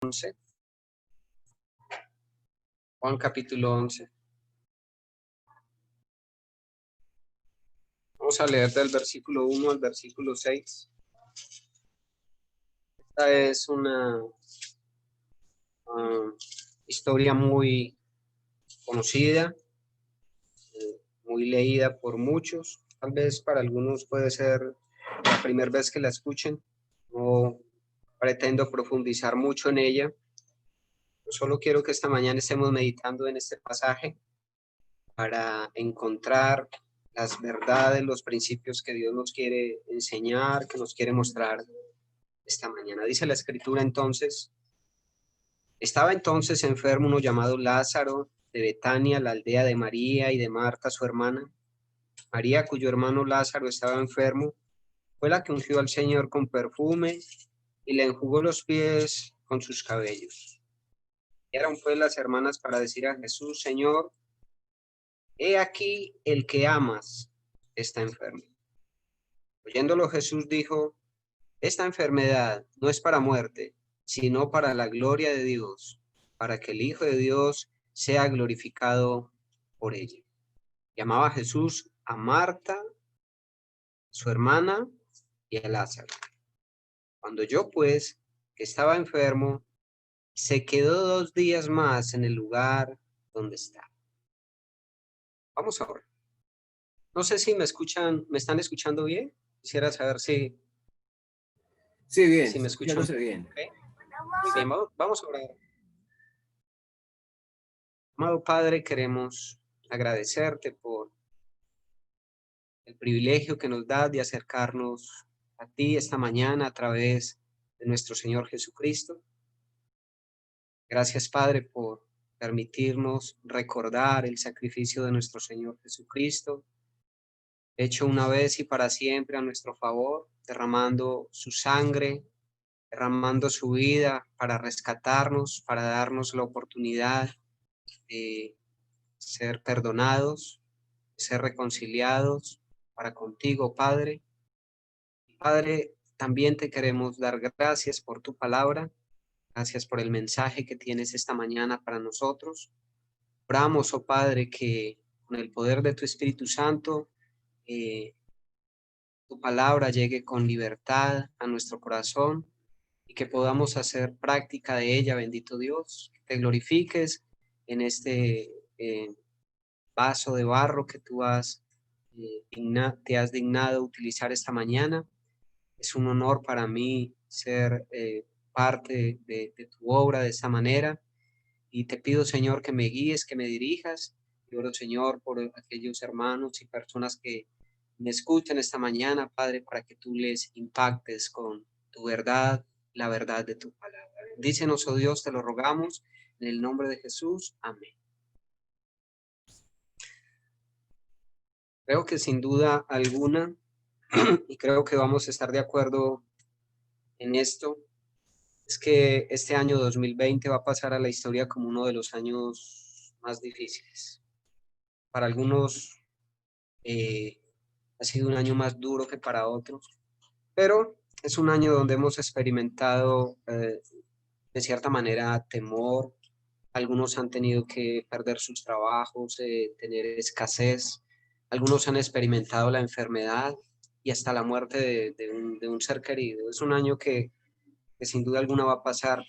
11. Juan capítulo 11. Vamos a leer del versículo 1 al versículo 6. Esta es una historia muy conocida, muy leída por muchos. Tal vez para algunos puede ser la primera vez que la escuchen. No pretendo profundizar mucho en ella. Yo solo quiero que esta mañana estemos meditando en este pasaje para encontrar las verdades, los principios que Dios nos quiere enseñar, que nos quiere mostrar esta mañana. Dice la Escritura entonces: estaba entonces enfermo uno llamado Lázaro de Betania, la aldea de María y de Marta, su hermana. María, cuyo hermano Lázaro estaba enfermo, fue la que ungió al Señor con perfume y le enjugó los pies con sus cabellos. Y eran pues las hermanas para decir a Jesús: Señor, he aquí el que amas está enfermo. Oyéndolo Jesús dijo: esta enfermedad no es para muerte, sino para la gloria de Dios, para que el Hijo de Dios sea glorificado por ella. Llamaba Jesús a Marta, su hermana, y a Lázaro. Cuando oyó pues que estaba enfermo, se quedó 2 días más en el lugar donde estaba. Vamos ahora. No sé si me escuchan, ¿me están escuchando bien? Quisiera saber si bien, me escuchan bien. ¿Okay? Muy bien, vamos a orar. Amado Padre, queremos agradecerte por el privilegio que nos das de acercarnos a ti esta mañana a través de nuestro Señor Jesucristo. Gracias, Padre, por permitirnos recordar el sacrificio de nuestro Señor Jesucristo, hecho una vez y para siempre a nuestro favor, derramando su sangre, derramando su vida para rescatarnos, para darnos la oportunidad de ser perdonados, de ser reconciliados para contigo, Padre. Padre, también te queremos dar gracias por tu palabra, gracias por el mensaje que tienes esta mañana para nosotros. Oramos, oh Padre, que con el poder de tu Espíritu Santo, tu palabra llegue con libertad a nuestro corazón y que podamos hacer práctica de ella, bendito Dios. Que te glorifiques en este vaso de barro que tú te has dignado utilizar esta mañana. Es un honor para mí ser parte de tu obra de esta manera. Y te pido, Señor, que me guíes, que me dirijas. Y oro, Señor, por aquellos hermanos y personas que me escuchan esta mañana, Padre, para que tú les impactes con tu verdad, la verdad de tu palabra. Bendícenos, oh Dios, te lo rogamos, en el nombre de Jesús. Amén. Creo que sin duda alguna, y creo que vamos a estar de acuerdo en esto, es que este año 2020 va a pasar a la historia como uno de los años más difíciles. Para algunos ha sido un año más duro que para otros, pero es un año donde hemos experimentado de cierta manera temor. Algunos han tenido que perder sus trabajos, tener escasez. Algunos han experimentado la enfermedad y hasta la muerte de un ser querido. Es un año que sin duda alguna va a pasar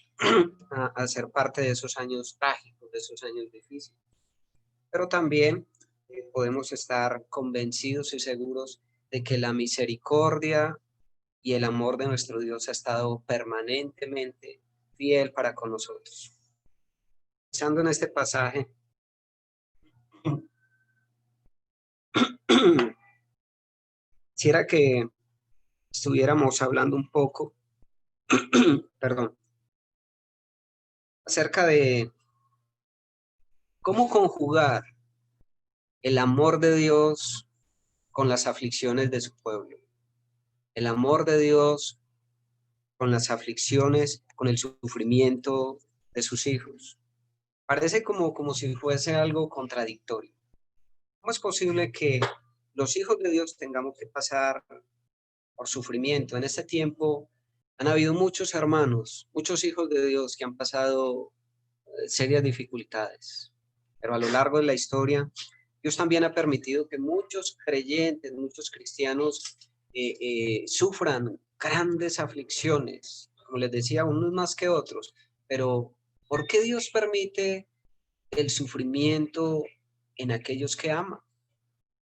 a ser parte de esos años trágicos, de esos años difíciles. Pero también podemos estar convencidos y seguros de que la misericordia y el amor de nuestro Dios ha estado permanentemente fiel para con nosotros. Pensando en este pasaje, quisiera que estuviéramos hablando un poco, perdón, acerca de cómo conjugar el amor de Dios con las aflicciones de su pueblo. El amor de Dios con las aflicciones, con el sufrimiento de sus hijos. Parece como si fuese algo contradictorio. ¿Cómo es posible que los hijos de Dios tengamos que pasar por sufrimiento? En este tiempo Han habido muchos hermanos, muchos hijos de Dios que han pasado serias dificultades, pero a lo largo de la historia, Dios también ha permitido que muchos creyentes, muchos cristianos sufran grandes aflicciones, como les decía, unos más que otros, pero ¿por qué Dios permite el sufrimiento en aquellos que ama?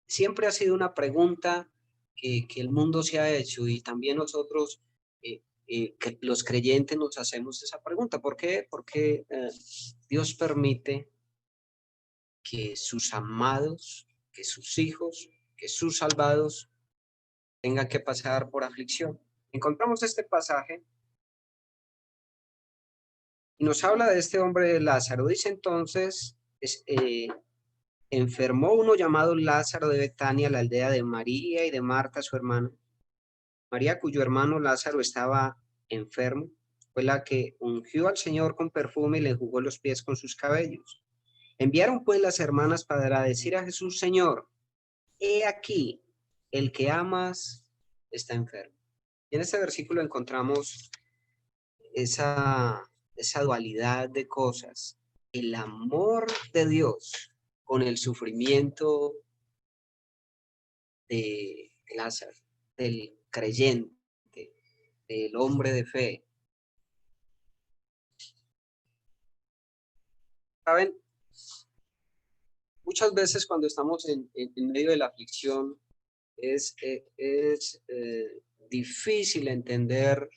Siempre ha sido una pregunta que el mundo se ha hecho y también nosotros, que los creyentes nos hacemos esa pregunta. ¿Por qué? Porque Dios permite que sus amados, que sus hijos, que sus salvados tengan que pasar por aflicción. Encontramos este pasaje y nos habla de este hombre Lázaro. Dice entonces, enfermó uno llamado Lázaro de Betania, la aldea de María y de Marta, su hermana. María, cuyo hermano Lázaro estaba enfermo, fue la que ungió al Señor con perfume y le enjugó los pies con sus cabellos. Enviaron pues las hermanas para decir a Jesús: Señor, he aquí, el que amas está enfermo. Y en este versículo encontramos esa dualidad de cosas, el amor de Dios con el sufrimiento de Lázaro, del creyente, del hombre de fe. ¿Saben? Muchas veces cuando estamos en medio de la aflicción es difícil entender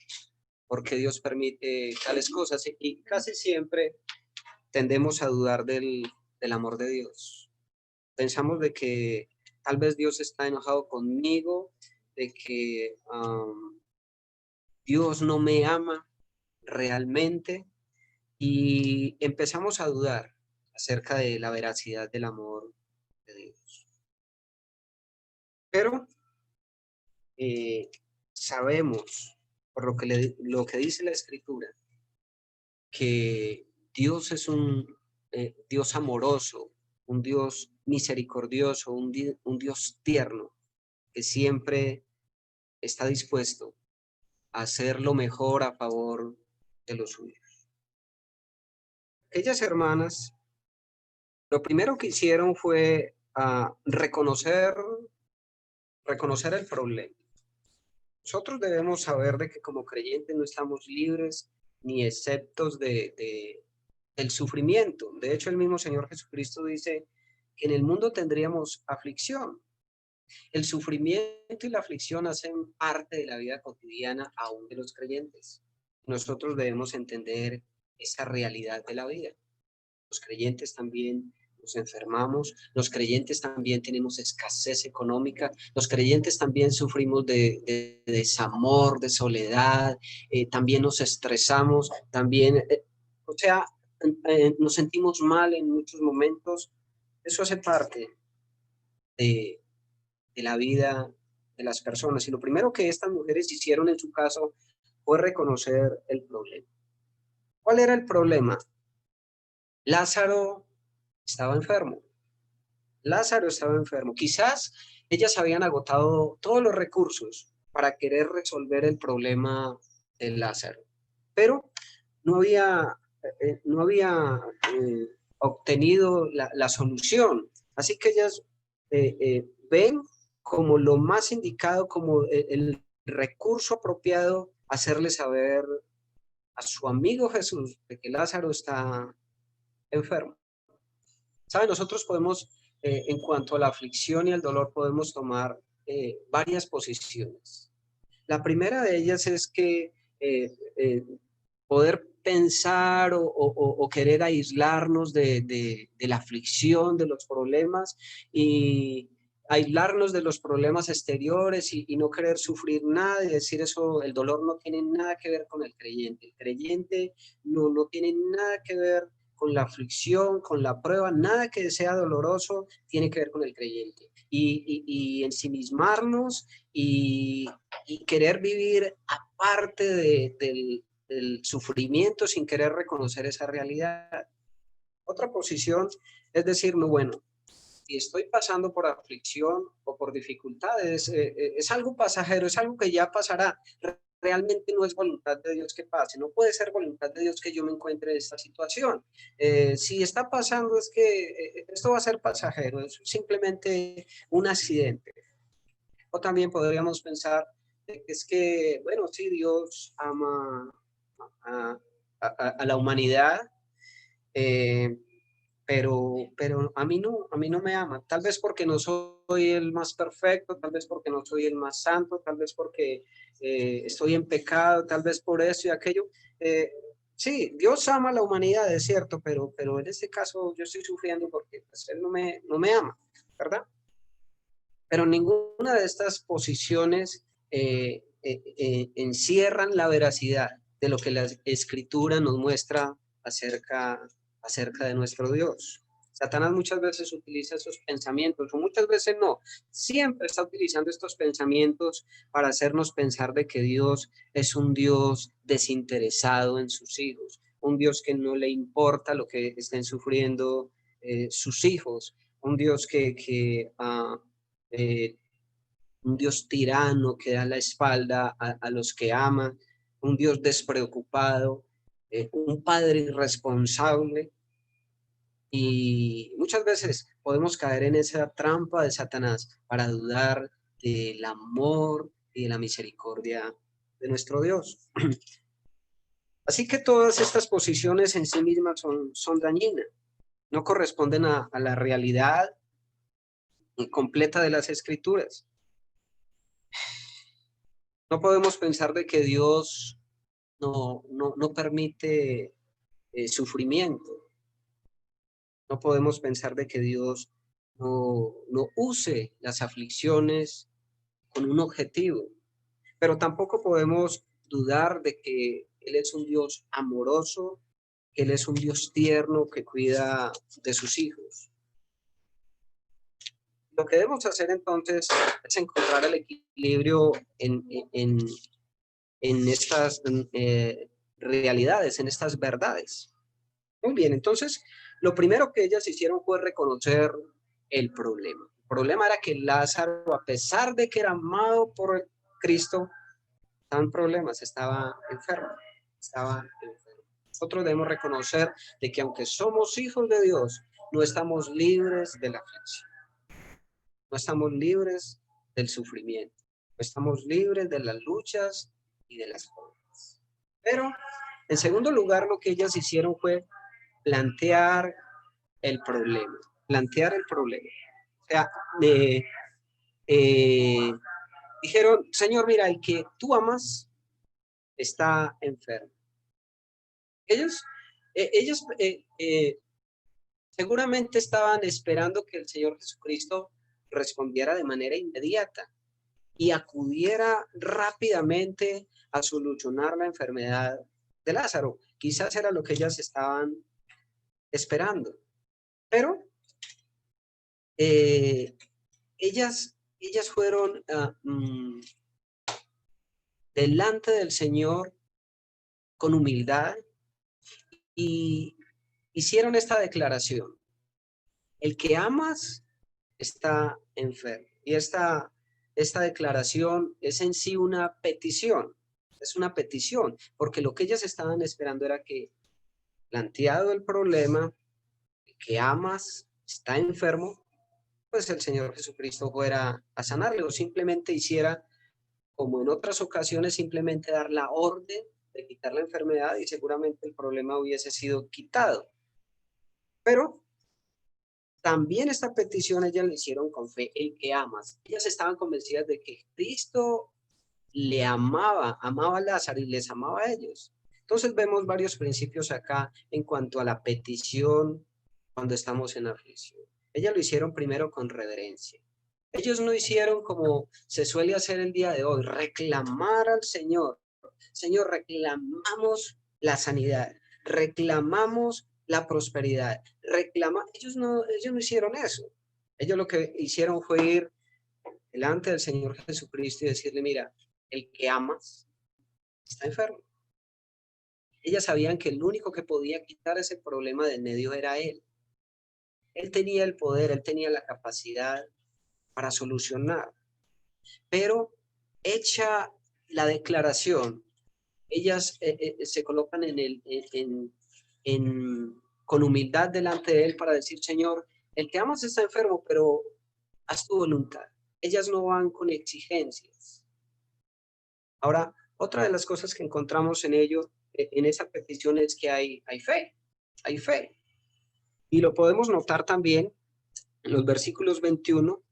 por qué Dios permite tales cosas y casi siempre tendemos a dudar del amor de Dios. Pensamos de que tal vez Dios está enojado conmigo, de que Dios no me ama realmente y empezamos a dudar acerca de la veracidad del amor de Dios. Pero sabemos, por lo que dice la Escritura, que Dios es un Dios amoroso, un Dios misericordioso, un Dios tierno, que siempre está dispuesto a hacer lo mejor a favor de los suyos. Aquellas hermanas, lo primero que hicieron fue reconocer el problema. Nosotros debemos saber de que como creyentes no estamos libres ni exceptos del sufrimiento. De hecho, el mismo Señor Jesucristo dice que en el mundo tendríamos aflicción. El sufrimiento y la aflicción hacen parte de la vida cotidiana aún de los creyentes. Nosotros debemos entender esa realidad de la vida. Los creyentes también nos enfermamos, los creyentes también tenemos escasez económica, los creyentes también sufrimos de desamor, de soledad, también nos estresamos, también, nos sentimos mal en muchos momentos. Eso hace parte de, de la vida de las personas. Y lo primero que estas mujeres hicieron en su caso fue reconocer el problema. ¿Cuál era el problema? Lázaro estaba enfermo. Lázaro estaba enfermo. Quizás ellas habían agotado todos los recursos para querer resolver el problema de Lázaro, pero no había obtenido la solución. Así que ellas ven como lo más indicado, como el recurso apropiado, hacerle saber a su amigo Jesús de que Lázaro está enfermo. ¿Saben? Nosotros podemos, en cuanto a la aflicción y el dolor, podemos tomar varias posiciones. La primera de ellas es que poder pensar o querer aislarnos de la aflicción, de los problemas y aislarnos de los problemas exteriores y no querer sufrir nada y decir eso, el dolor no tiene nada que ver con el creyente. El creyente no tiene nada que ver con la aflicción, con la prueba, nada que sea doloroso tiene que ver con el creyente. Y ensimismarnos y querer vivir aparte del sufrimiento sin querer reconocer esa realidad. Otra posición es decir, no, bueno, si estoy pasando por aflicción o por dificultades, es algo pasajero, es algo que ya pasará. realmente no es voluntad de Dios que pase, no puede ser voluntad de Dios que yo me encuentre en esta situación. Si está pasando es que esto va a ser pasajero, es simplemente un accidente. O también podríamos pensar que es que, bueno, sí, Dios ama a, a la humanidad, eh, pero a mí no me ama. Tal vez porque no soy el más perfecto, tal vez porque no soy el más santo, tal vez porque estoy en pecado, tal vez por eso y aquello. Eh, sí, Dios ama a la humanidad, es cierto, pero en este caso yo estoy sufriendo porque pues, Él no me ama, ¿verdad? Pero ninguna de estas posiciones encierran la veracidad de lo que la Escritura nos muestra acerca, acerca de nuestro Dios. Satanás muchas veces utiliza esos pensamientos, o muchas veces no, siempre está utilizando estos pensamientos para hacernos pensar de que Dios es un Dios desinteresado en sus hijos, un Dios que no le importa lo que estén sufriendo sus hijos, un Dios eh, un Dios tirano que da la espalda a los que ama, un Dios despreocupado, un padre irresponsable. Y muchas veces podemos caer en esa trampa de Satanás para dudar del amor y de la misericordia de nuestro Dios. Así que todas estas posiciones en sí mismas son dañinas, no corresponden a la realidad completa de las Escrituras. No podemos pensar de que Dios no permite sufrimiento. No podemos pensar de que Dios no use las aflicciones con un objetivo, pero tampoco podemos dudar de que Él es un Dios amoroso, que Él es un Dios tierno que cuida de sus hijos. Lo que debemos hacer entonces es encontrar el equilibrio en estas realidades, en estas verdades. Muy bien, entonces lo primero que ellas hicieron fue reconocer el problema. El problema era que Lázaro, a pesar de que era amado por Cristo, estaba en problemas, estaba enfermo, estaba enfermo. Nosotros debemos reconocer de que aunque somos hijos de Dios, no estamos libres de la aflicción, no estamos libres del sufrimiento, no estamos libres de las luchas y de las pruebas. Pero, en segundo lugar, lo que ellas hicieron fue plantear el problema, plantear el problema. O sea, eh, eh, dijeron, Señor, mira, el que tú amas está enfermo. Ellos seguramente estaban esperando que el Señor Jesucristo respondiera de manera inmediata y acudiera rápidamente a solucionar la enfermedad de Lázaro. Quizás era lo que ellas estaban esperando, pero eh, ellas fueron delante del Señor con humildad y hicieron esta declaración. El que amas está enfermo. Y esta declaración es en sí una petición. Es una petición, porque lo que ellas estaban esperando era que, planteado el problema, el que amas está enfermo, pues el Señor Jesucristo fuera a sanarle o simplemente hiciera como en otras ocasiones, simplemente dar la orden de quitar la enfermedad y seguramente el problema hubiese sido quitado. Pero también esta petición ellas le hicieron con fe, el que amas. Ellas estaban convencidas de que Cristo le amaba, amaba a Lázaro y les amaba a ellos. Entonces vemos varios principios acá en cuanto a la petición cuando estamos en aflicción. Ellas lo hicieron primero con reverencia. Ellos no hicieron como se suele hacer el día de hoy, reclamar al Señor. Señor, reclamamos la sanidad, reclamamos la prosperidad, ellos no hicieron eso. Ellos lo que hicieron fue ir delante del Señor Jesucristo y decirle, mira, el que amas está enfermo. Ellas sabían que el único que podía quitar ese problema de en medio era Él. Él tenía el poder, Él tenía la capacidad para solucionar. Pero hecha la declaración. Ellas se colocan con humildad delante de él para decir, Señor, el que amas está enfermo, pero haz tu voluntad. Ellas no van con exigencias. Ahora, otra de las cosas que encontramos en ello, en esa petición, es que hay fe. Y lo podemos notar también en los versículos 21,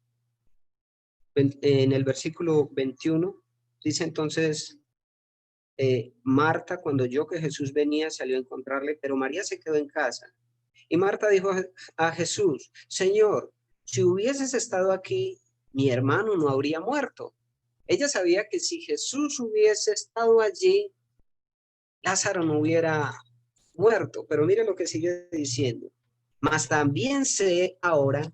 en el versículo 21, dice entonces, Marta, cuando oyó que Jesús venía, salió a encontrarle, pero María se quedó en casa. Y Marta dijo a Jesús, Señor, si hubieses estado aquí, mi hermano no habría muerto. Ella sabía que si Jesús hubiese estado allí, Lázaro no hubiera muerto. Pero mire lo que sigue diciendo. Mas también sé ahora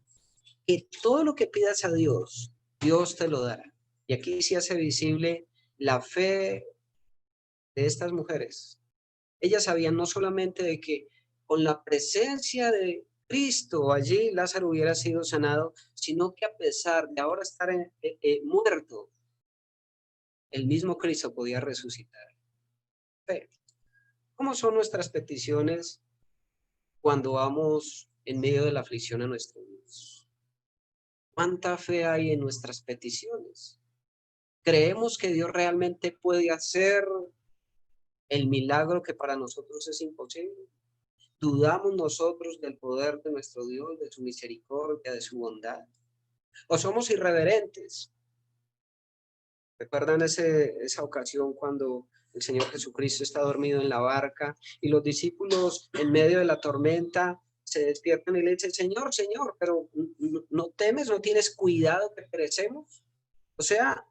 que todo lo que pidas a Dios, Dios te lo dará. Y aquí se hace visible la fe de estas mujeres. Ellas sabían no solamente de que con la presencia de Cristo allí Lázaro hubiera sido sanado, sino que a pesar de ahora estar muerto, el mismo Cristo podía resucitar. Fe. ¿Cómo son nuestras peticiones cuando vamos en medio de la aflicción a nuestro Dios? ¿Cuánta fe hay en nuestras peticiones? ¿Creemos que Dios realmente puede hacer el milagro que para nosotros es imposible? ¿Dudamos nosotros del poder de nuestro Dios, de su misericordia, de su bondad? ¿O somos irreverentes? ¿Recuerdan esa ocasión cuando el Señor Jesucristo está dormido en la barca y los discípulos en medio de la tormenta se despiertan y le dicen, Señor, Señor, pero no temes, no tienes cuidado que perecemos? O sea,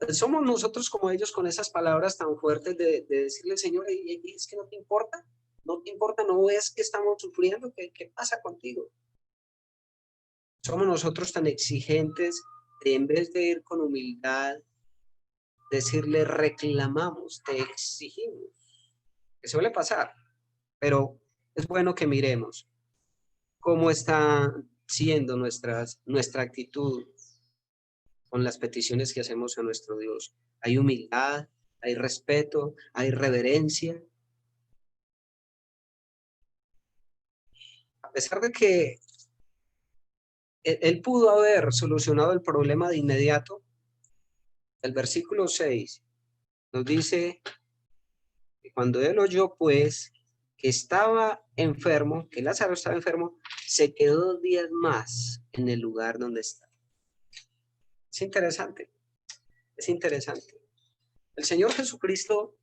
somos nosotros como ellos con esas palabras tan fuertes de decirle, Señor, es que no te importa, no ves que estamos sufriendo, ¿qué pasa contigo? Somos nosotros tan exigentes de en vez de ir con humildad, decirle reclamamos, te exigimos, que suele pasar, pero es bueno que miremos cómo está siendo nuestra actitud con las peticiones que hacemos a nuestro Dios. Hay humildad, hay respeto, hay reverencia. A pesar de que él pudo haber solucionado el problema de inmediato, el versículo 6 nos dice que cuando él oyó, pues, que estaba enfermo, que Lázaro estaba enfermo, se quedó 2 días más en el lugar donde está. Es interesante, es interesante. El Señor Jesucristo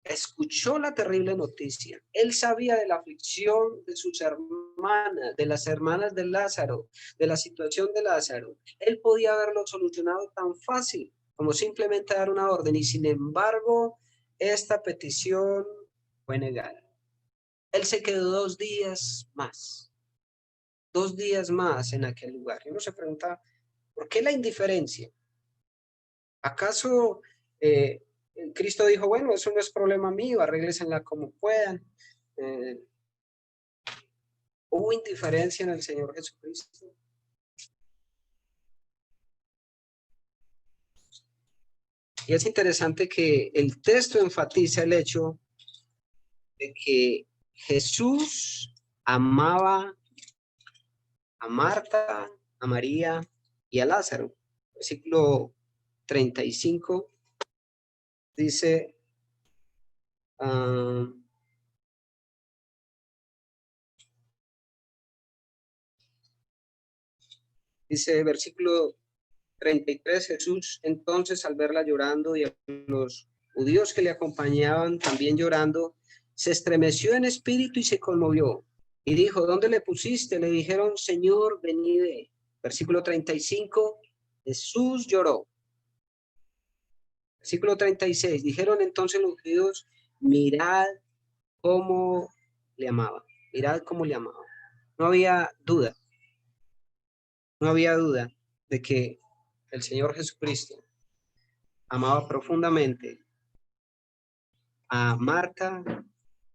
escuchó la terrible noticia. Él sabía de la aflicción de sus hermanas, de las hermanas de Lázaro, de la situación de Lázaro. Él podía haberlo solucionado tan fácil como simplemente dar una orden y sin embargo esta petición fue negada. Él se quedó 2 días más, 2 días más en aquel lugar. Y uno se pregunta, ¿por qué la indiferencia? ¿Acaso Cristo dijo, bueno, eso no es problema mío, arréglenla como puedan? ¿Hubo indiferencia en el Señor Jesucristo? Y es interesante que el texto enfatiza el hecho de que Jesús amaba a Marta, a María y a Lázaro. Versículo 35 dice, versículo 33, Jesús entonces al verla llorando y a los judíos que le acompañaban también llorando, se estremeció en espíritu y se conmovió. Y dijo, ¿dónde le pusiste? Le dijeron, Señor, ven y ve. Versículo 35, Jesús lloró. Versículo 36, dijeron entonces los judíos, mirad cómo le amaba. Mirad cómo le amaba. No había duda. No había duda de que el Señor Jesucristo amaba profundamente a Marta,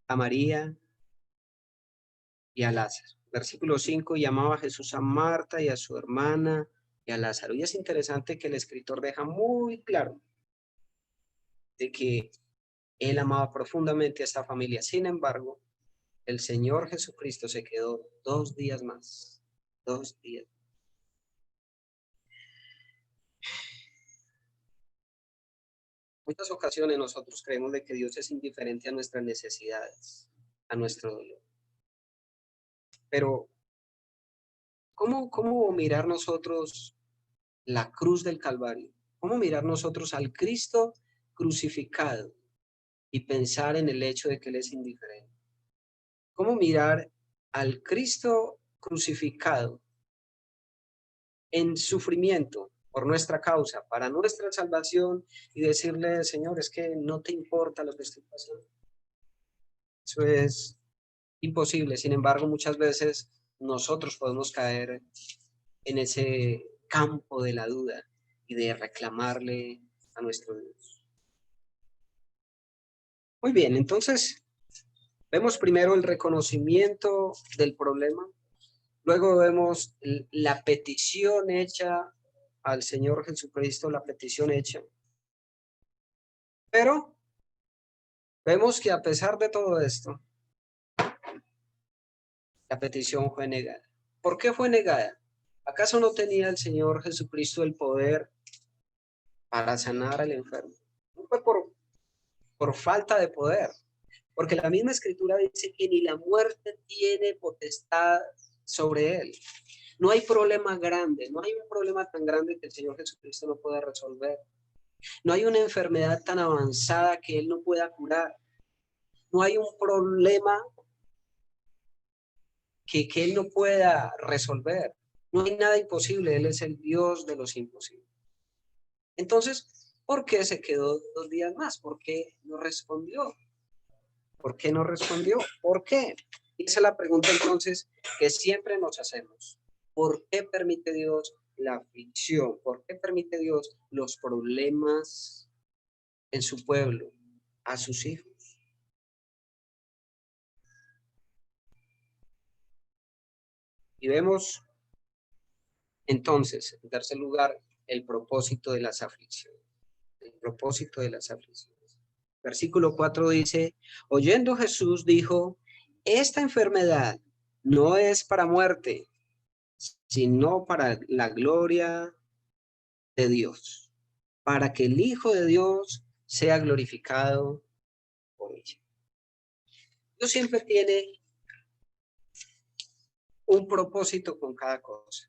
a María y a Lázaro. Versículo 5, llamaba a Jesús a Marta y a su hermana y a Lázaro. Y es interesante que el escritor deja muy claro de que él amaba profundamente a esta familia. Sin embargo, el Señor Jesucristo se quedó 2 días más, 2 días. Muchas ocasiones nosotros creemos de que Dios es indiferente a nuestras necesidades, a nuestro dolor. Pero, ¿cómo mirar nosotros la cruz del Calvario? ¿Cómo mirar nosotros al Cristo crucificado y pensar en el hecho de que Él es indiferente? ¿Cómo mirar al Cristo crucificado en sufrimiento por nuestra causa, para nuestra salvación, y decirle, Señor, es que no te importa lo que estoy pasando? Eso es imposible. Sin embargo, muchas veces nosotros podemos caer en ese campo de la duda y de reclamarle a nuestro Dios. Muy bien, entonces vemos primero el reconocimiento del problema, luego vemos la petición hecha al Señor Jesucristo, la petición hecha. Pero vemos que a pesar de todo esto, la petición fue negada. ¿Por qué fue negada? ¿Acaso no tenía el Señor Jesucristo el poder para sanar al enfermo? No fue por falta de poder, porque la misma Escritura dice que ni la muerte tiene potestad sobre él. No hay problema grande, no hay un problema tan grande que el Señor Jesucristo no pueda resolver. No hay una enfermedad tan avanzada que Él no pueda curar. No hay un problema que Él no pueda resolver. No hay nada imposible, Él es el Dios de los imposibles. Entonces, ¿por qué se quedó 2 días más? ¿Por qué no respondió? ¿Por qué no respondió? ¿Por qué? Esa es la pregunta entonces que siempre nos hacemos. ¿Por qué permite Dios la aflicción? ¿Por qué permite Dios los problemas en su pueblo, a sus hijos? Y vemos entonces, en tercer lugar, el propósito de las aflicciones. El propósito de las aflicciones. Versículo 4 dice, oyendo Jesús dijo, esta enfermedad no es para muerte, sino para la gloria de Dios, para que el Hijo de Dios sea glorificado por ella. Dios siempre tiene un propósito con cada cosa,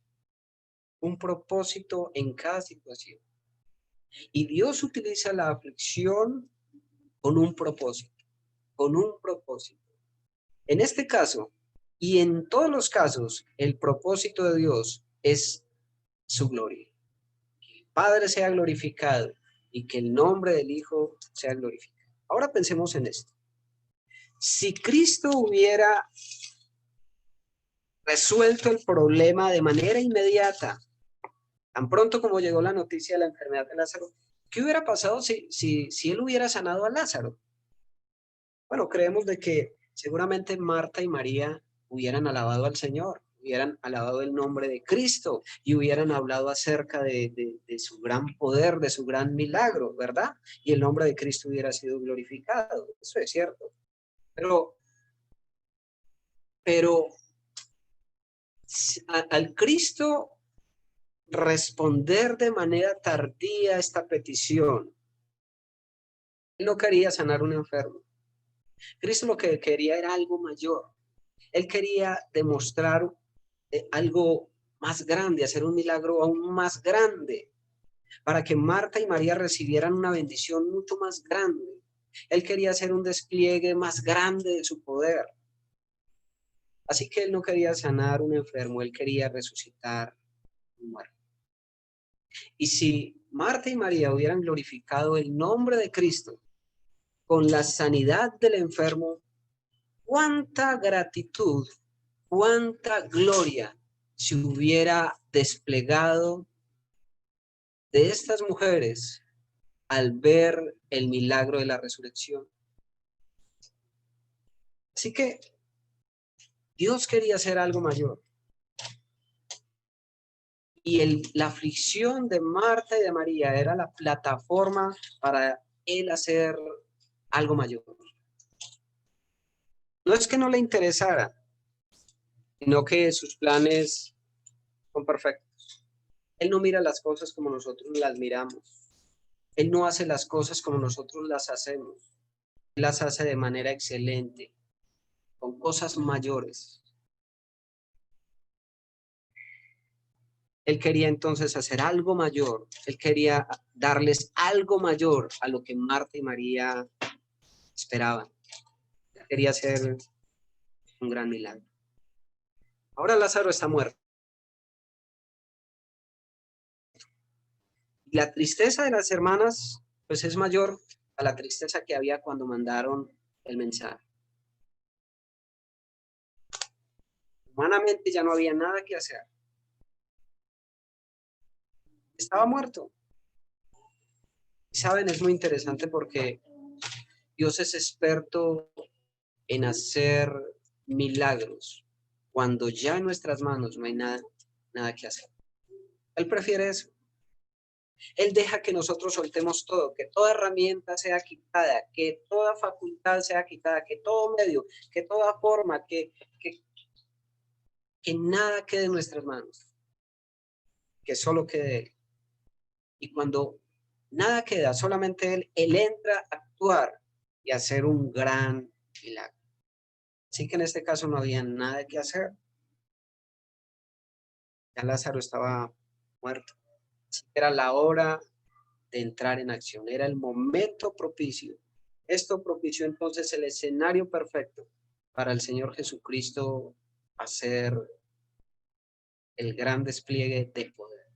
un propósito en cada situación. Y Dios utiliza la aflicción con un propósito, con un propósito. En este caso, y en todos los casos, el propósito de Dios es su gloria. Que el Padre sea glorificado y que el nombre del Hijo sea glorificado. Ahora pensemos en esto. Si Cristo hubiera resuelto el problema de manera inmediata, tan pronto como llegó la noticia de la enfermedad de Lázaro, ¿qué hubiera pasado si él hubiera sanado a Lázaro? Bueno, creemos de que seguramente Marta y María hubieran alabado al Señor, hubieran alabado el nombre de Cristo y hubieran hablado acerca de su gran poder, de su gran milagro, ¿verdad? Y el nombre de Cristo hubiera sido glorificado, eso es cierto. Pero al Cristo responder de manera tardía a esta petición, él no quería sanar a un enfermo. Cristo lo que quería era algo mayor. Él quería demostrar algo más grande, hacer un milagro aún más grande, para que Marta y María recibieran una bendición mucho más grande. Él quería hacer un despliegue más grande de su poder. Así que él no quería sanar un enfermo, él quería resucitar un muerto. Y si Marta y María hubieran glorificado el nombre de Cristo con la sanidad del enfermo, cuánta gratitud, cuánta gloria se hubiera desplegado de estas mujeres al ver el milagro de la resurrección. Así que Dios quería hacer algo mayor. Y la aflicción de Marta y de María era la plataforma para él hacer algo mayor. No es que no le interesara, sino que sus planes son perfectos. Él no mira las cosas como nosotros las miramos. Él no hace las cosas como nosotros las hacemos. Él las hace de manera excelente, con cosas mayores. Él quería entonces hacer algo mayor. Él quería darles algo mayor a lo que Marta y María esperaban. Él quería hacer un gran milagro. Ahora Lázaro está muerto. Y la tristeza de las hermanas, pues es mayor a la tristeza que había cuando mandaron el mensaje. Humanamente ya no había nada que hacer. Estaba muerto. Y saben, es muy interesante porque Dios es experto en hacer milagros cuando ya en nuestras manos no hay nada que hacer. Él prefiere eso. Él deja que nosotros soltemos todo, que toda herramienta sea quitada, que toda facultad sea quitada, que todo medio, que toda forma, que nada quede en nuestras manos, que solo quede Él. Y cuando nada queda, solamente Él entra a actuar y a hacer un gran milagro. Así que en este caso no había nada que hacer. Ya Lázaro estaba muerto. Así que era la hora de entrar en acción, era el momento propicio. Esto propició entonces el escenario perfecto para el Señor Jesucristo hacer el gran despliegue de poder.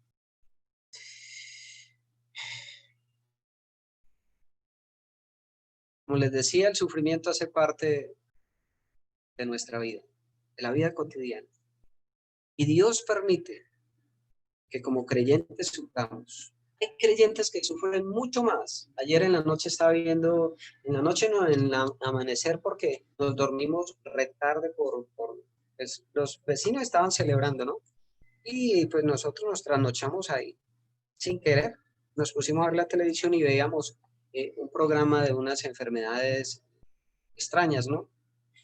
Como les decía, el sufrimiento hace parte de nuestra vida, de la vida cotidiana. Y Dios permite que como creyentes suframos. Hay creyentes que sufren mucho más. Ayer en la noche estaba viendo, en la noche no, en el amanecer, porque nos dormimos retarde pues, los vecinos estaban celebrando, ¿no? Y pues nosotros nos trasnochamos ahí, sin querer. Nos pusimos a ver la televisión y veíamos un programa de unas enfermedades extrañas, ¿no?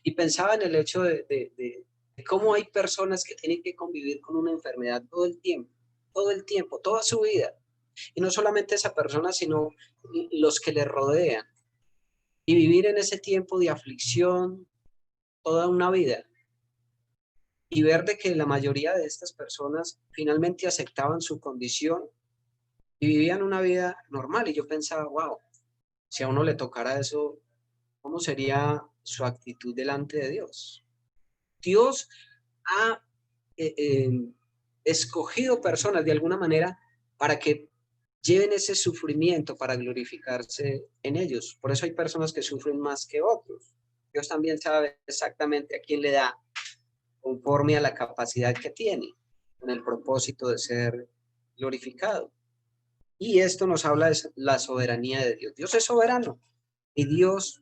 Y pensaba en el hecho de cómo hay personas que tienen que convivir con una enfermedad todo el tiempo, toda su vida. Y no solamente esa persona, sino los que le rodean. Y vivir en ese tiempo de aflicción toda una vida. Y ver de que la mayoría de estas personas finalmente aceptaban su condición y vivían una vida normal. Y yo pensaba, wow, si a uno le tocara eso, ¿cómo sería su actitud delante de Dios? Dios ha escogido personas de alguna manera para que lleven ese sufrimiento para glorificarse en ellos. Por eso hay personas que sufren más que otros. Dios también sabe exactamente a quién le da conforme a la capacidad que tiene, con el propósito de ser glorificado. Y esto nos habla de la soberanía de Dios. Dios es soberano y Dios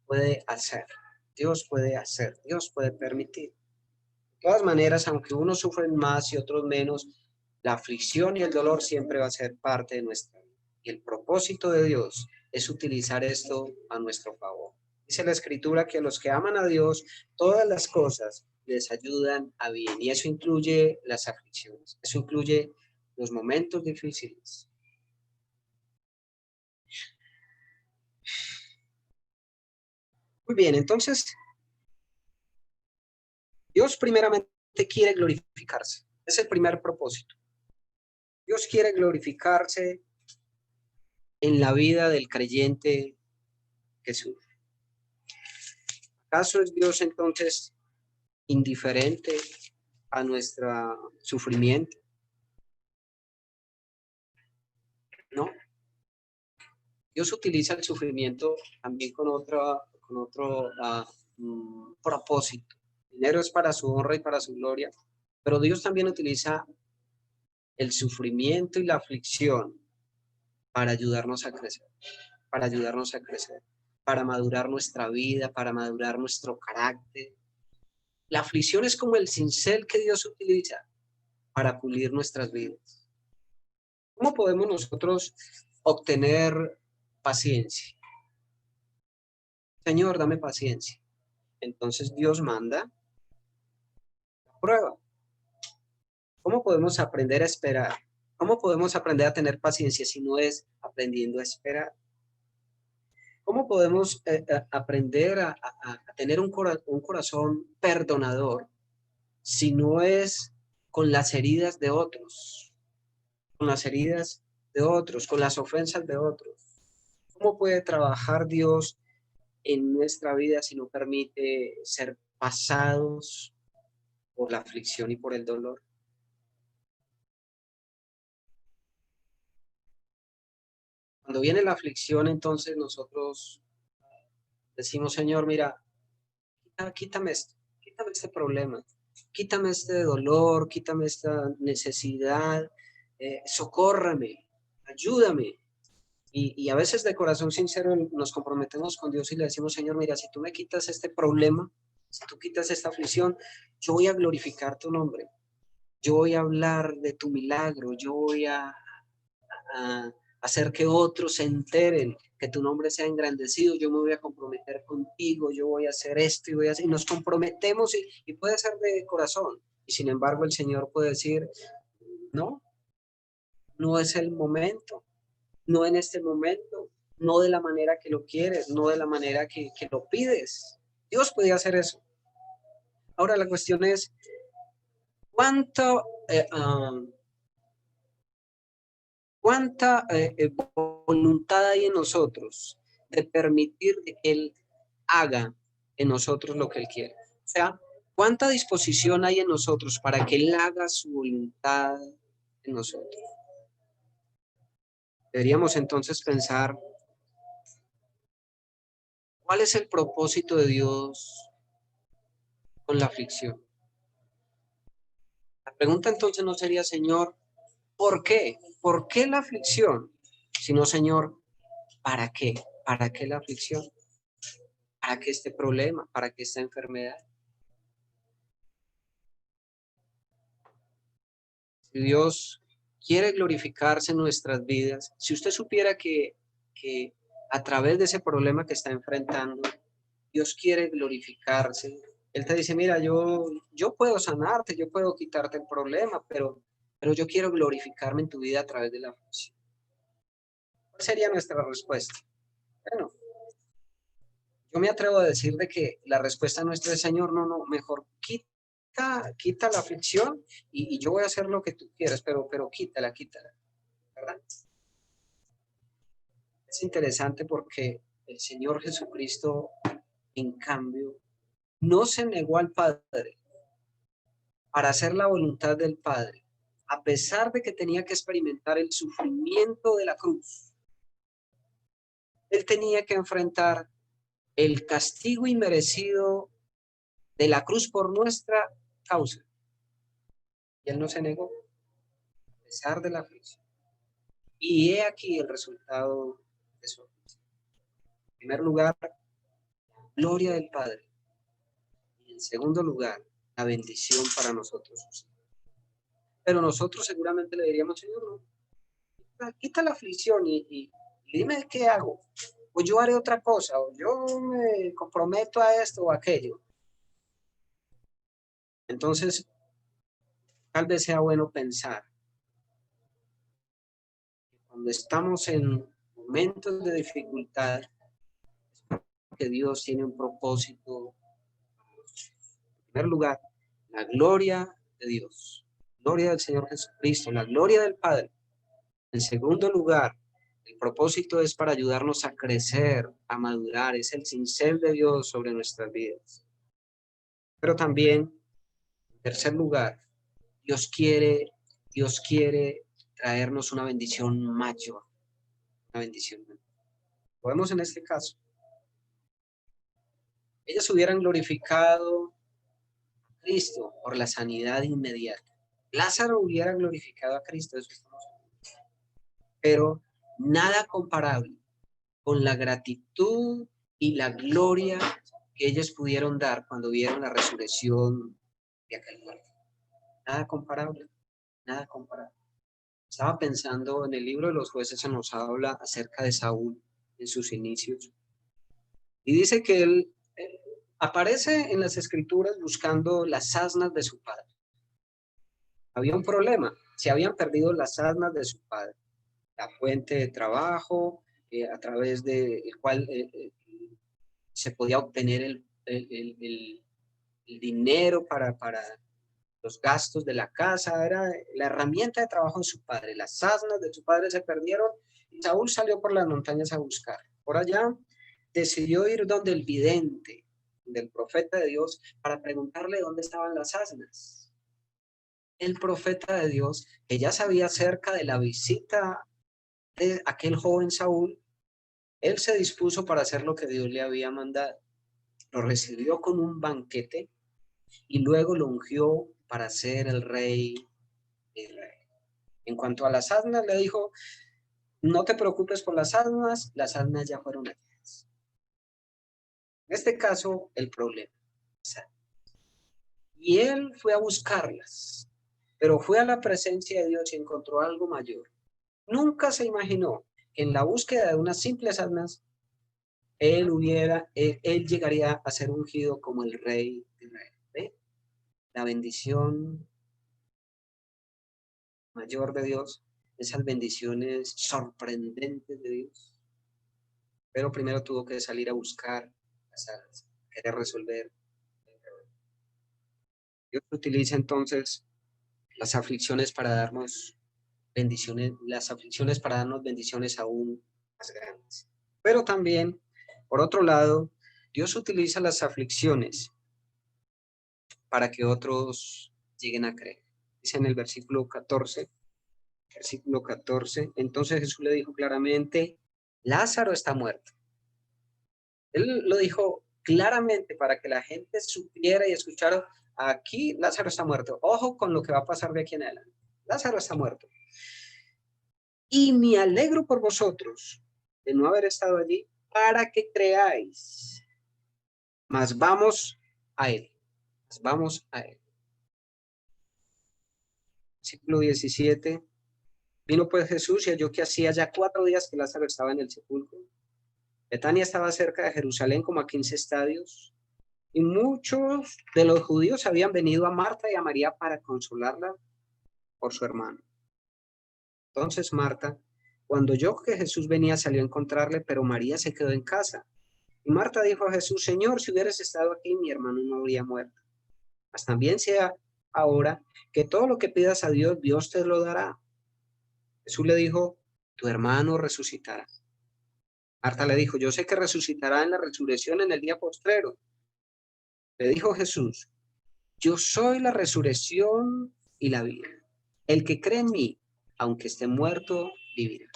puede hacer, Dios puede permitir. De todas maneras, aunque unos sufren más y otros menos, la aflicción y el dolor siempre va a ser parte de nuestra vida. Y el propósito de Dios es utilizar esto a nuestro favor. Dice la Escritura que a los que aman a Dios, todas las cosas les ayudan a bien. Y eso incluye las aflicciones, eso incluye los momentos difíciles. Muy bien, entonces, Dios primeramente quiere glorificarse. Es el primer propósito. Dios quiere glorificarse en la vida del creyente que sufre. ¿Acaso es Dios entonces indiferente a nuestro sufrimiento? No. Dios utiliza el sufrimiento también con otro propósito. Primero es para su honra y para su gloria, pero Dios también utiliza el sufrimiento y la aflicción para ayudarnos a crecer, para ayudarnos a crecer, para madurar nuestra vida, para madurar nuestro carácter. La aflicción es como el cincel que Dios utiliza para pulir nuestras vidas. ¿Cómo podemos nosotros obtener paciencia. Señor, dame paciencia. Entonces Dios manda la prueba. ¿Cómo podemos aprender a esperar? ¿Cómo podemos aprender a tener paciencia si no es aprendiendo a esperar? ¿Cómo podemos aprender a tener un corazón perdonador si no es con las heridas de otros? Con las heridas de otros, con las ofensas de otros. ¿Cómo puede trabajar Dios en nuestra vida si no permite ser pasados por la aflicción y por el dolor? Cuando viene la aflicción, entonces nosotros decimos, Señor, mira, quítame esto, quítame este problema, quítame este dolor, quítame esta necesidad, socórrame, ayúdame. Y a veces de corazón sincero nos comprometemos con Dios y le decimos, Señor, mira, si tú me quitas este problema, si tú quitas esta aflicción, yo voy a glorificar tu nombre, yo voy a hablar de tu milagro, yo voy a hacer que otros se enteren, que tu nombre sea engrandecido, yo me voy a comprometer contigo, yo voy a hacer esto y voy a hacer, y nos comprometemos y puede ser de corazón. Y sin embargo el Señor puede decir, no, no es el momento, no en este momento, no de la manera que lo quieres, no de la manera que lo pides. Dios podía hacer eso. Ahora la cuestión es, ¿cuánto, cuánta voluntad hay en nosotros de permitir que Él haga en nosotros lo que Él quiere? O sea, ¿cuánta disposición hay en nosotros para que Él haga su voluntad en nosotros? Deberíamos entonces pensar, ¿cuál es el propósito de Dios con la aflicción? La pregunta entonces no sería, Señor, ¿por qué? ¿Por qué la aflicción? Sino, Señor, ¿para qué? ¿Para qué la aflicción? ¿Para qué este problema? ¿Para qué esta enfermedad? Si Dios quiere glorificarse en nuestras vidas, si usted supiera que a través de ese problema que está enfrentando, Dios quiere glorificarse. Él te dice, mira, yo puedo sanarte, yo puedo quitarte el problema, pero yo quiero glorificarme en tu vida a través de la aflicción. ¿Cuál sería nuestra respuesta? Bueno, yo me atrevo a decir de que la respuesta nuestra es, Señor, no, mejor quita la aflicción y yo voy a hacer lo que tú quieras, pero quítala, ¿verdad? Es interesante porque el Señor Jesucristo, en cambio, no se negó al Padre para hacer la voluntad del Padre, a pesar de que tenía que experimentar el sufrimiento de la cruz. Él tenía que enfrentar el castigo inmerecido de la cruz por nuestra causa. Y él no se negó, a pesar de la aflicción. Y he aquí el resultado de su aflicción. En primer lugar, gloria del Padre. Y en segundo lugar, la bendición para nosotros. Pero nosotros seguramente le diríamos, Señor, no, quita la aflicción y dime qué hago. O yo haré otra cosa, o yo me comprometo a esto o aquello. Entonces, tal vez sea bueno pensar que cuando estamos en momentos de dificultad, que Dios tiene un propósito. En primer lugar, la gloria de Dios, gloria del Señor Jesucristo, la gloria del Padre. En segundo lugar, el propósito es para ayudarnos a crecer, a madurar, es el cincel de Dios sobre nuestras vidas. Pero también, en tercer lugar, Dios quiere traernos una bendición mayor, una bendición mayor. Lo vemos en este caso. Ellos hubieran glorificado a Cristo por la sanidad inmediata. Lázaro hubiera glorificado a Cristo, eso estamos hablando. Pero nada comparable con la gratitud y la gloria que ellos pudieron dar cuando vieron la resurrección de aquel muerto. Nada comparable, nada comparable. Estaba pensando en el libro de los jueces, se nos habla acerca de Saúl. en sus inicios. Y dice que él aparece en las escrituras buscando las asnas de su padre. Había un problema, se habían perdido las asnas de su padre, la fuente de trabajo a través del cual se podía obtener el dinero para los gastos de la casa, era la herramienta de trabajo de su padre. Las asnas de su padre se perdieron y Saúl salió por las montañas a buscar. Por allá decidió ir donde el vidente, del profeta de Dios, para preguntarle dónde estaban las asnas. El profeta de Dios, que ya sabía acerca de la visita de aquel joven Saúl, él se dispuso para hacer lo que Dios le había mandado. Lo recibió con un banquete y luego lo ungió para ser el rey de Israel. En cuanto a las asnas, le dijo, no te preocupes por las asnas ya fueron hechas. En este caso, el problema. Y él fue a buscarlas, pero fue a la presencia de Dios y encontró algo mayor. Nunca se imaginó que en la búsqueda de unas simples asnas, él llegaría a ser ungido como el rey de Israel. ¿Ve? La bendición mayor de Dios, esas bendiciones sorprendentes de Dios. Pero primero tuvo que salir a buscar las almas, querer resolver. Dios utiliza entonces las aflicciones para darnos bendiciones, las aflicciones para darnos bendiciones aún más grandes. Pero también, por otro lado, Dios utiliza las aflicciones para que otros lleguen a creer. Dice en el versículo 14, entonces Jesús le dijo claramente, Lázaro está muerto. Él lo dijo claramente para que la gente supiera y escuchara, aquí Lázaro está muerto. Ojo con lo que va a pasar de aquí en adelante. Lázaro está muerto. Y me alegro por vosotros de no haber estado allí para que creáis. Mas vamos a él. Vamos a él. Versículo 17. Vino pues Jesús y halló que hacía ya 4 días que Lázaro estaba en el sepulcro. Betania estaba cerca de Jerusalén, como a 15 estadios, y muchos de los judíos habían venido a Marta y a María para consolarla por su hermano. Entonces Marta, cuando oyó que Jesús venía, salió a encontrarle, pero María se quedó en casa. Y Marta dijo a Jesús, Señor, si hubieras estado aquí, mi hermano no habría muerto. Mas también sea ahora que todo lo que pidas a Dios, Dios te lo dará. Jesús le dijo, tu hermano resucitará. Marta le dijo, yo sé que resucitará en la resurrección en el día postrero. Le dijo Jesús, yo soy la resurrección y la vida. El que cree en mí, aunque esté muerto, vivirá.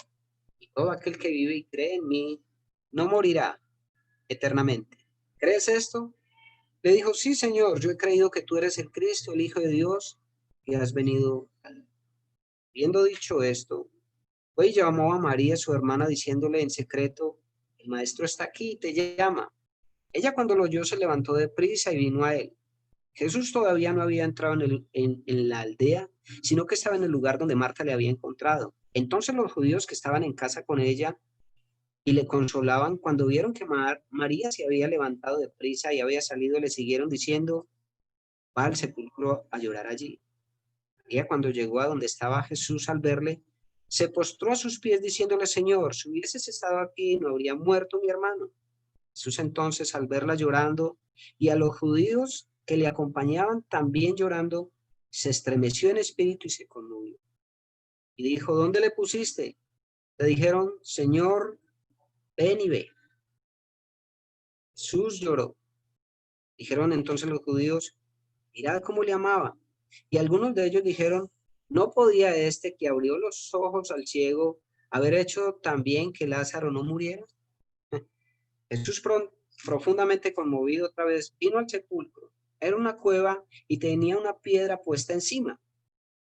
Y todo aquel que vive y cree en mí, no morirá eternamente. ¿Crees esto? Le dijo, sí, Señor, yo he creído que tú eres el Cristo, el Hijo de Dios, que has venido. Habiendo dicho esto, fue y llamó a María, su hermana, diciéndole en secreto, el maestro está aquí y te llama. Ella cuando lo oyó se levantó de prisa y vino a él. Jesús todavía no había entrado en la aldea, sino que estaba en el lugar donde Marta le había encontrado. Entonces los judíos que estaban en casa con ella y le consolaban, cuando vieron que María se había levantado de prisa y había salido, le siguieron diciendo, va al sepulcro a llorar allí. María, cuando llegó a donde estaba Jesús, al verle, se postró a sus pies diciéndole, Señor, si hubieses estado aquí, no habría muerto mi hermano. Jesús entonces, al verla llorando y a los judíos que le acompañaban también llorando, se estremeció en espíritu y se conmovió. Y dijo, ¿dónde le pusiste? Le dijeron, Señor, ven y ve. Jesús lloró. Dijeron entonces los judíos, mirad cómo le amaba. Y algunos de ellos dijeron, ¿no podía este que abrió los ojos al ciego haber hecho también que Lázaro no muriera? Jesús, profundamente conmovido otra vez, vino al sepulcro. Era una cueva y tenía una piedra puesta encima.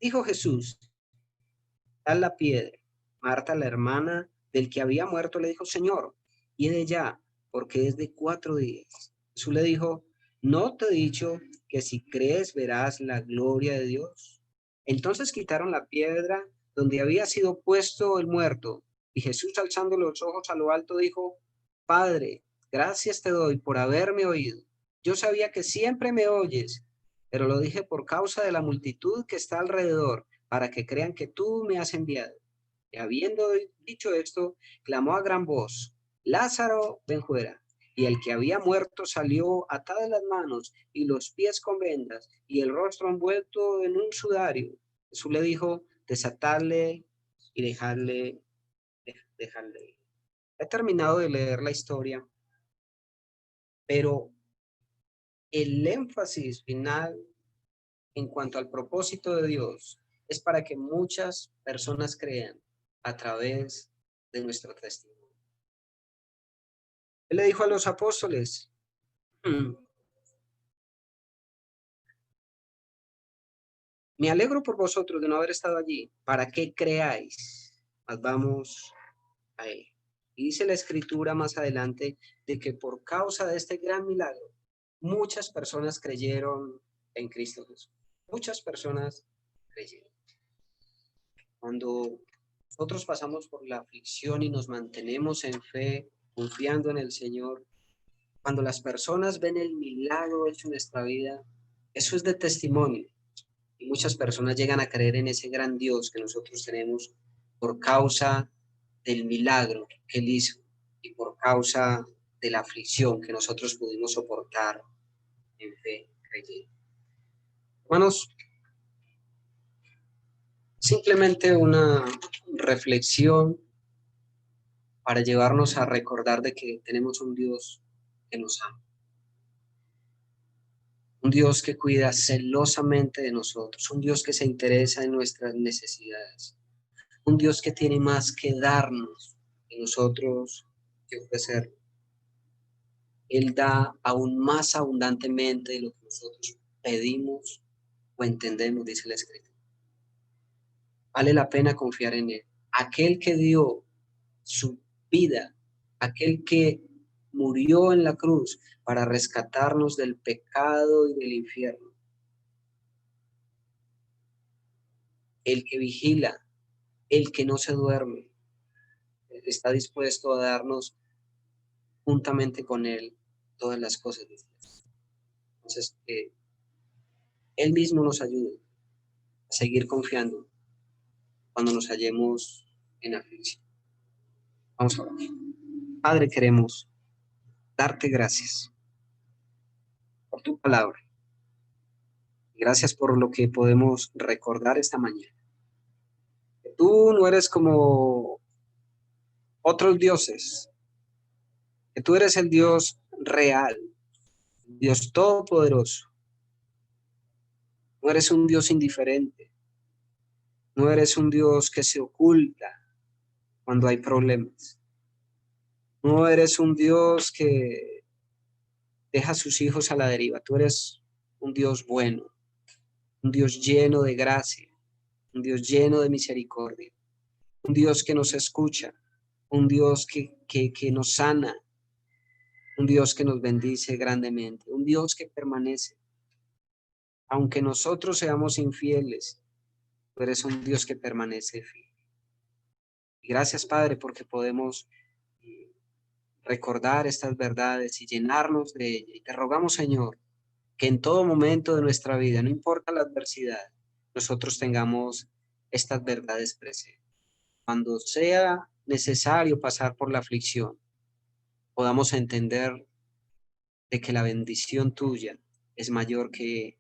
Dijo Jesús, tal la piedra. Marta, la hermana del que había muerto, le dijo, Señor, y de ya, porque es de 4 días. Jesús le dijo, ¿no te he dicho que si crees verás la gloria de Dios? Entonces quitaron la piedra donde había sido puesto el muerto, Y Jesús, alzando los ojos a lo alto, dijo: Padre, gracias te doy por haberme oído. Yo sabía que siempre me oyes, pero lo dije por causa de la multitud que está alrededor, para que crean que tú me has enviado. Y habiendo dicho esto, clamó a gran voz: Lázaro, ven fuera. Y el que había muerto salió, atadas las manos y los pies con vendas, y el rostro envuelto en un sudario. Jesús le dijo: desatadle y dejarle ir. He terminado de leer la historia, pero el énfasis final en cuanto al propósito de Dios es para que muchas personas crean a través de nuestro testimonio. Él le dijo a los apóstoles: me alegro por vosotros de no haber estado allí, para que creáis. Mas vamos a él. Y dice la escritura más adelante de que por causa de este gran milagro, muchas personas creyeron en Cristo Jesús. Muchas personas creyeron. Cuando nosotros pasamos por la aflicción y nos mantenemos en fe, confiando en el Señor, cuando las personas ven el milagro hecho en nuestra vida, eso es de testimonio. Y muchas personas llegan a creer en ese gran Dios que nosotros tenemos por causa del milagro que Él hizo y por causa de la aflicción que nosotros pudimos soportar en fe creyendo. Hermanos, simplemente una reflexión para llevarnos a recordar de que tenemos un Dios que nos ama, un Dios que cuida celosamente de nosotros, un Dios que se interesa en nuestras necesidades, un Dios que tiene más que darnos que nosotros que ofrecer. Él da aún más abundantemente de lo que nosotros pedimos o entendemos, dice la Escritura. Vale la pena confiar en Él. Aquel que dio su vida, aquel que murió en la cruz para rescatarnos del pecado y del infierno. El que vigila, el que no se duerme, está dispuesto a darnos juntamente con Él todas las cosas. Entonces, Él mismo nos ayude a seguir confiando cuando nos hallemos en aflicción. Vamos a orar. Padre, queremos darte gracias por tu palabra. Gracias por lo que podemos recordar esta mañana. Que tú no eres como otros dioses, que tú eres el Dios real, Dios todopoderoso. No eres un Dios indiferente, no eres un Dios que se oculta cuando hay problemas. No eres un Dios que deja a sus hijos a la deriva. Tú eres un Dios bueno, un Dios lleno de gracia, un Dios lleno de misericordia, un Dios que nos escucha, un Dios que nos sana, un Dios que nos bendice grandemente, un Dios que permanece. Aunque nosotros seamos infieles, tú eres un Dios que permanece fiel. Y gracias, Padre, porque podemos recordar estas verdades y llenarnos de ellas. Y te rogamos, Señor, que en todo momento de nuestra vida, no importa la adversidad, nosotros tengamos estas verdades presentes. Cuando sea necesario pasar por la aflicción, podamos entender de que la bendición tuya es mayor que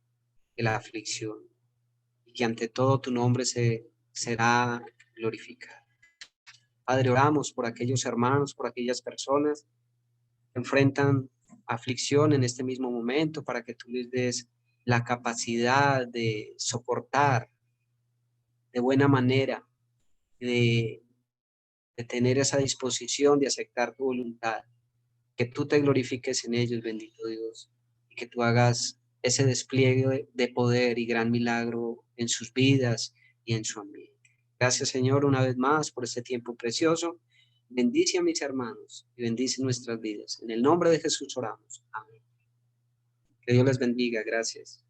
la aflicción y que ante todo tu nombre será glorificado. Padre, oramos por aquellos hermanos, por aquellas personas que enfrentan aflicción en este mismo momento, para que tú les des la capacidad de soportar de buena manera, de, de tener esa disposición de aceptar tu voluntad, que tú te glorifiques en ellos, bendito Dios, y que tú hagas ese despliegue de poder y gran milagro en sus vidas y en su ambiente. Gracias, Señor, una vez más por este tiempo precioso. Bendice a mis hermanos y bendice nuestras vidas. En el nombre de Jesús oramos. Amén. Que Dios les bendiga. Gracias.